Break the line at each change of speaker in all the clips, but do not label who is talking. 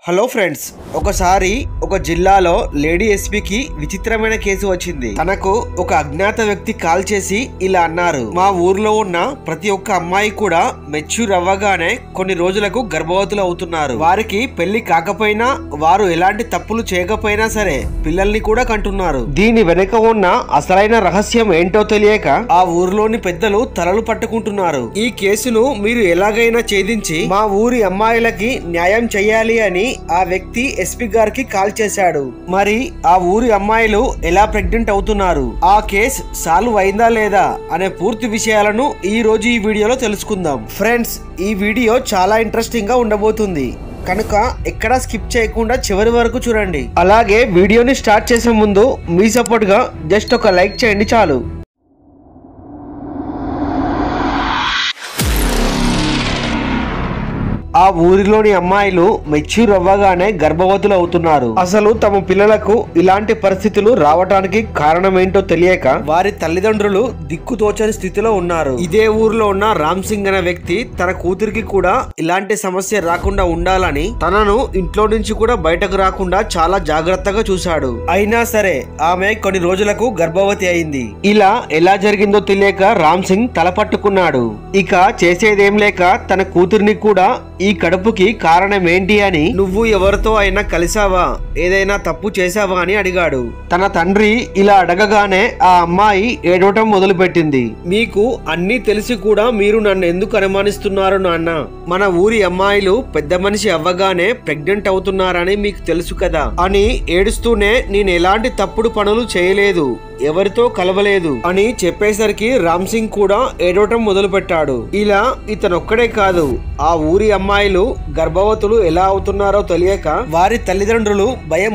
Hello friends, ఒకసారి ఒక జిల్లాలో లేడీ ఎస్పీకి విచిత్రమైన కేసు వచ్చింది. తనకు ఒక అజ్ఞాత వ్యక్తి కాల్ చేసి ఇలా అన్నారు: మా ఊర్లో ఉన్న ప్రతి ఒక్క అమ్మాయి కూడా మెచ్యూర్ అవ్వగానే కొన్ని రోజులకు గర్భవతులు అవుతున్నారు. వారికి పెళ్లి కాకపోయినా, వారు ఎలాంటి తప్పులు చేయకపోయినా సరే పిల్లల్ని కూడా కంటున్నారు. దీని వెనుక ఉన్న అసలైన రహస్యం ఏంటో తెలియక ఆ ఊర్లోని పెద్దలు తలలు పట్టుకుంటున్నారు. ఈ కేసును మీరు ఎలాగైనా ఛేదించి మా ఊరి అమ్మాయిలకి న్యాయం చేయాలి అని ఆ వ్యక్తి ఎస్పీ గారికి కాల్ చేశాడు. మరి ఆ ఊరి అమ్మాయిలు ఎలా ప్రెగ్నెంట్ అవుతున్నారు, ఆ కేసు సాల్వ్ అయిందా లేదా అనే పూర్తి విషయాలను ఈ రోజు ఈ వీడియోలో తెలుసుకుందాం. ఫ్రెండ్స్, ఈ వీడియో చాలా ఇంట్రెస్టింగ్ గా ఉండబోతుంది కనుక ఎక్కడా స్కిప్ చేయకుండా చివరి వరకు చూడండి. అలాగే వీడియోని స్టార్ట్ చేసే ముందు మీ సపోర్ట్ గా జస్ట్ ఒక లైక్ చేయండి చాలు. ఆ ఊరిలోని అమ్మాయిలు మెచ్యూర్ అవ్వగానే గర్భవతులు అవుతున్నారు. అసలు తమ పిల్లలకు ఇలాంటి పరిస్థితులు రావడానికి కారణం ఏంటో తెలియక వారి తల్లిదండ్రులు దిక్కుతోచని స్థితిలో ఉన్నారు. ఇదే ఊర్లో ఉన్న రామ్ సింగ్ అనే వ్యక్తి తన కూతురికి కూడా ఇలాంటి సమస్య రాకుండా ఉండాలని తనను ఇంట్లో నుంచి కూడా బయటకు రాకుండా చాలా జాగ్రత్తగా చూశాడు. అయినా సరే ఆమె కొన్ని రోజులకు గర్భవతి అయింది. ఇలా ఎలా జరిగిందో తెలియక రామ్ సింగ్ తల పట్టుకున్నాడు. ఇక చేసేదేం లేక తన కూతురిని కూడా ఈ కడుపుకి కారణం ఏంటి అని, నువ్వు ఎవరితో అయినా కలిసావా, ఏదైనా తప్పు చేసావా అని అడిగాడు. తన తండ్రి ఇలా అడగగానే ఆ అమ్మాయి ఏడవటం మొదలు పెట్టింది. మీకు అన్ని తెలిసి కూడా మీరు నన్ను ఎందుకు అనుమానిస్తున్నారు నాన్న? మన ఊరి అమ్మాయిలు పెద్ద మనిషి అవ్వగానే ప్రెగ్నెంట్ అవుతున్నారని మీకు తెలుసు కదా అని ఏడుస్తూనే నేను ఎలాంటి తప్పుడు పనులు చేయలేదు, ఎవరితో కలవలేదు అని చెప్పేసరికి రామ్ సింగ్ కూడా ఏడవటం మొదలు పెట్టాడు. ఇలా ఇతనొక్కడే కాదు, ఆ ఊరి అమ్మాయిలు గర్భవతులు ఎలా అవుతున్నారో తెలియక వారి తల్లిదండ్రులు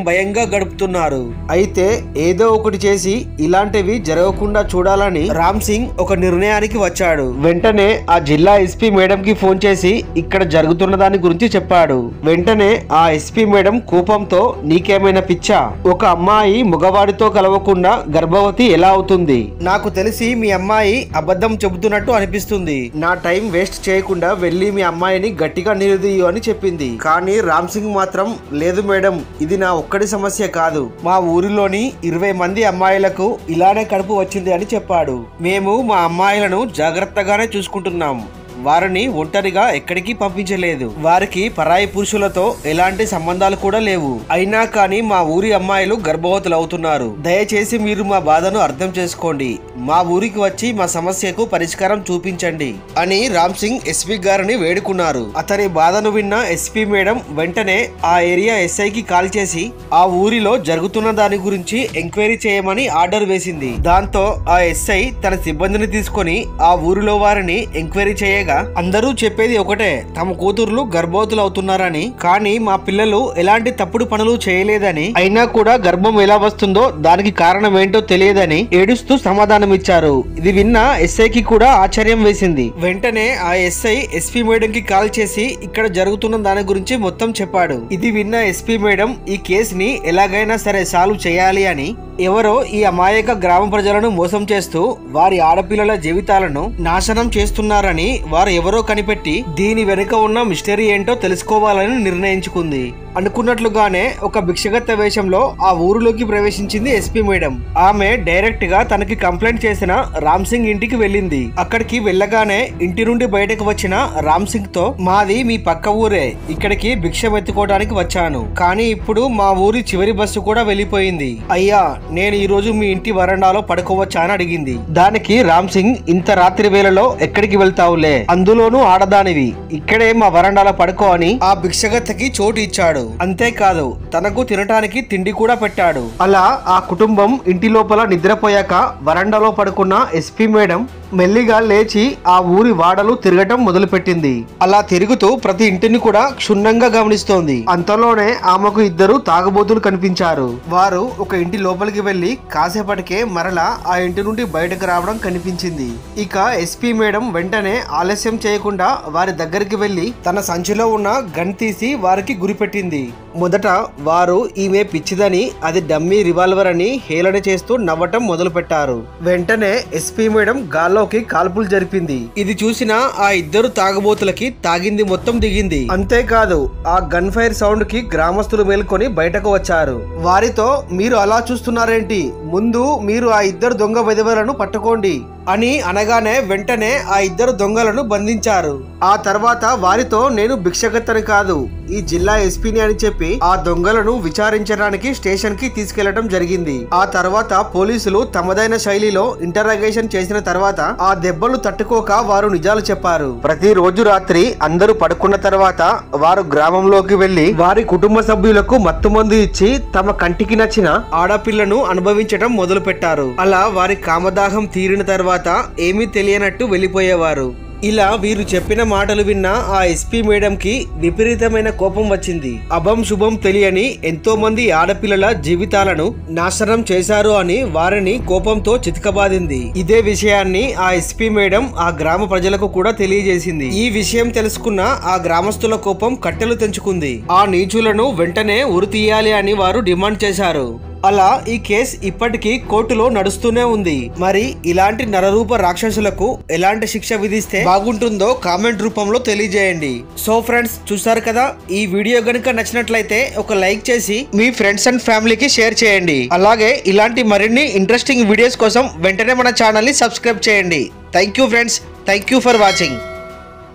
భయంగా గడుపుతున్నారు. అయితే ఏదో ఒకటి చేసి ఇలాంటివి జరగకుండా చూడాలని రామ్ సింగ్ ఒక నిర్ణయానికి వచ్చాడు. వెంటనే ఆ జిల్లా ఎస్పీ మేడం కి ఫోన్ చేసి ఇక్కడ జరుగుతున్న దాని గురించి చెప్పాడు. వెంటనే ఆ ఎస్పీ మేడం కోపంతో, నీకేమైనా పిచ్చా? ఒక అమ్మాయి మగవాడితో కలవకుండా గర్భవతి ఎలా అవుతుంది? నాకు తెలిసి మీ అమ్మాయి అబద్ధం చెబుతున్నట్టు అనిపిస్తుంది. నా టైం వేస్ట్ చేయకుండా వెళ్లి మీ అమ్మాయిని గట్టిగా నిలదీయు అని చెప్పింది. కానీ రామ్ సింగ్ మాత్రం, లేదు మేడం, ఇది నా ఒక్కడి సమస్య కాదు, మా ఊరిలోని 20 మంది అమ్మాయిలకు ఇలానే కడుపు వచ్చింది అని చెప్పాడు. మేము మా అమ్మాయిలను జాగ్రత్తగానే చూసుకుంటున్నాం, వారిని ఒంటరిగా ఎక్కడికి పంపించలేదు, వారికి పరాయి పురుషులతో ఎలాంటి సంబంధాలు కూడా లేవు. అయినా కానీ మా ఊరి అమ్మాయిలు గర్భవతులు అవుతున్నారు. దయచేసి మీరు మా బాధను అర్థం చేసుకోండి, మా ఊరికి వచ్చి మా సమస్యకు పరిష్కారం చూపించండి అని రామ్ సింగ్ ఎస్పీ గారిని వేడుకున్నారు. అతని బాధను విన్న ఎస్పీ మేడం వెంటనే ఆ ఏరియా ఎస్ఐకి కాల్ చేసి ఆ ఊరిలో జరుగుతున్న దాని గురించి ఎంక్వైరీ చేయమని ఆర్డర్ వేసింది. దాంతో ఆ ఎస్ఐ తన సిబ్బందిని తీసుకొని ఆ ఊరిలో వారిని ఎంక్వైరీ చేయగా అందరూ చెప్పేది ఒకటే, తమ కూతుర్లు గర్భవతులు అవుతున్నారని, కానీ మా పిల్లలు ఎలాంటి తప్పుడు పనులు చేయలేదని, అయినా కూడా గర్భం ఎలా వస్తుందో దానికి కారణం ఏంటో తెలియదని ఏడుస్తూ సమాధానం ఇచ్చారు. ఇది విన్న ఎస్ఐకి కూడా ఆశ్చర్యం వేసింది. వెంటనే ఆ ఎస్ఐ ఎస్పీ మేడం కి కాల్ చేసి ఇక్కడ జరుగుతున్న దాని గురించి మొత్తం చెప్పాడు. ఇది విన్న ఎస్పీ మేడం ఈ కేసుని ఎలాగైనా సరే సాల్వ్ చేయాలి అని, ఎవరో ఈ అమాయక గ్రామ ప్రజలను మోసం చేస్తూ వారి ఆడపిల్లల జీవితాలను నాశనం చేస్తున్నారని వారు ఎవరో కనిపెట్టి దీని వెనుక ఉన్న మిస్టరీ ఏంటో తెలుసుకోవాలని నిర్ణయించుకుంది. అనుకున్నట్లుగానే ఒక భిక్షగత్త వేషంలో ఆ ఊరిలోకి ప్రవేశించింది ఎస్పీ మేడం. ఆమె డైరెక్ట్ గా తనకి కంప్లైంట్ చేసిన రామ్ సింగ్ ఇంటికి వెళ్ళింది. అక్కడికి వెళ్ళగానే ఇంటి నుండి బయటకు వచ్చిన రామ్ సింగ్ తో, మాది మీ పక్క ఊరే, ఇక్కడికి భిక్ష ఎత్తుకోవడానికి వచ్చాను, కానీ ఇప్పుడు మా ఊరి చివరి బస్సు కూడా వెళ్ళిపోయింది. అయ్యా, నేను ఈ రోజు మీ ఇంటి వరండాలో పడుకోవచ్చా అని అడిగింది. దానికి రామ్ సింగ్, ఇంత రాత్రి వేళలో ఎక్కడికి వెళ్తావులే, అందులోనూ ఆడదానివి, ఇక్కడే మా వరండాలో పడుకో అని ఆ భిక్షగత్తకి చోటు ఇచ్చాడు. అంతేకాదు తనకు తినటానికి తిండి కూడా పెట్టాడు. అలా ఆ కుటుంబం ఇంటి లోపల నిద్రపోయాక వరండాలో పడుకున్న ఎస్పీ మేడం మెల్లిగా లేచి ఆ ఊరి వాడలు తిరగటం మొదలుపెట్టింది. అలా తిరుగుతూ ప్రతి ఇంటిని కూడా క్షుణ్ణంగా గమనిస్తోంది. అంతలోనే ఆమెకు 2 తాగుబోతులు కనిపించారు. వారు ఒక ఇంటి లోపలికి వెళ్లి కాసేపటికే మరలా ఆ ఇంటి నుండి బయటకు రావడం కనిపించింది. ఇక ఎస్పీ మేడం వెంటనే ఆలస్యం చేయకుండా వారి దగ్గరికి వెళ్లి తన సంచిలో ఉన్న గన్ తీసి వారికి గురిపెట్టింది. మొదట వారు ఈమె పిచ్చిదని, అది డమ్మీ రివాల్వర్ అని హేళన చేస్తూ నవ్వటం మొదలు పెట్టారు. వెంటనే ఎస్పీ మేడం గాల్లో ఇళ్లలోకి కాల్పులు జరిపింది. ఇది చూసిన ఆ ఇద్దరు తాగుబోతులకి తాగింది మొత్తం దిగింది. అంతేకాదు ఆ గన్ ఫైర్ సౌండ్ కి గ్రామస్తులు మేల్కొని బయటకు వచ్చారు. వారితో మీరు అలా చూస్తున్నారేంటి, ముందు మీరు ఆ ఇద్దరు దొంగ వెధవలను పట్టుకోండి అని అనగానే వెంటనే ఆ ఇద్దరు దొంగలను బంధించారు. ఆ తర్వాత వారితో నేను భిక్షగత్తని కాదు, ఈ జిల్లా ఎస్పీని అని చెప్పి ఆ దొంగలను విచారించడానికి స్టేషన్ కి తీసుకెళ్లడం జరిగింది. ఆ తర్వాత పోలీసులు తమదైన శైలిలో ఇంటరాగేషన్ చేసిన తర్వాత ఆ దెబ్బలు తట్టుకోక వారు నిజాలు చెప్పారు. ప్రతి రోజు రాత్రి అందరూ పడుకున్న తర్వాత వారు గ్రామంలోకి వెళ్లి వారి కుటుంబ సభ్యులకు మత్తుమందు ఇచ్చి తమ కంటికి నచ్చిన ఆడపిల్లను అనుభవించడం మొదలు పెట్టారు. అలా వారి కామదాహం తీరిన తర్వాత ఏమీ తెలియనట్టు వెళ్లిపోయేవారు. ఇలా వీరు చెప్పిన మాటలు విన్న ఆ ఎస్పీ మేడం కి విపరీతమైన కోపం వచ్చింది. అభం శుభం తెలియని ఎంతో మంది ఆడపిల్లల జీవితాలను నాశనం చేశారు అని వారిని కోపంతో చితకబాదింది. ఇదే విషయాన్ని ఆ ఎస్పీ మేడం ఆ గ్రామ ప్రజలకు కూడా తెలియజేసింది. ఈ విషయం తెలుసుకున్న ఆ గ్రామస్తుల కోపం కట్టెలు తెంచుకుంది. ఆ నీచులను వెంటనే ఉరి తీయాలి అని వారు డిమాండ్ చేశారు. అలా ఈ కేసు ఇప్పటికీ కోర్టులో నడుస్తూనే ఉంది. మరి ఇలాంటి నరరూప రాక్షసులకు ఎలాంటి శిక్ష విధిస్తే బాగుంటుందో కామెంట్ రూపంలో తెలియజేయండి. సో ఫ్రెండ్స్, చూసారు కదా, ఈ వీడియో గనుక నచ్చినట్లయితే ఒక లైక్ చేసి మీ ఫ్రెండ్స్ అండ్ ఫ్యామిలీకి షేర్ చేయండి. అలాగే ఇలాంటి మరిన్ని ఇంట్రెస్టింగ్ వీడియోస్ కోసం వెంటనే మన ఛానల్ ని సబ్స్క్రైబ్ చేయండి. Thank you friends, thank you for watching.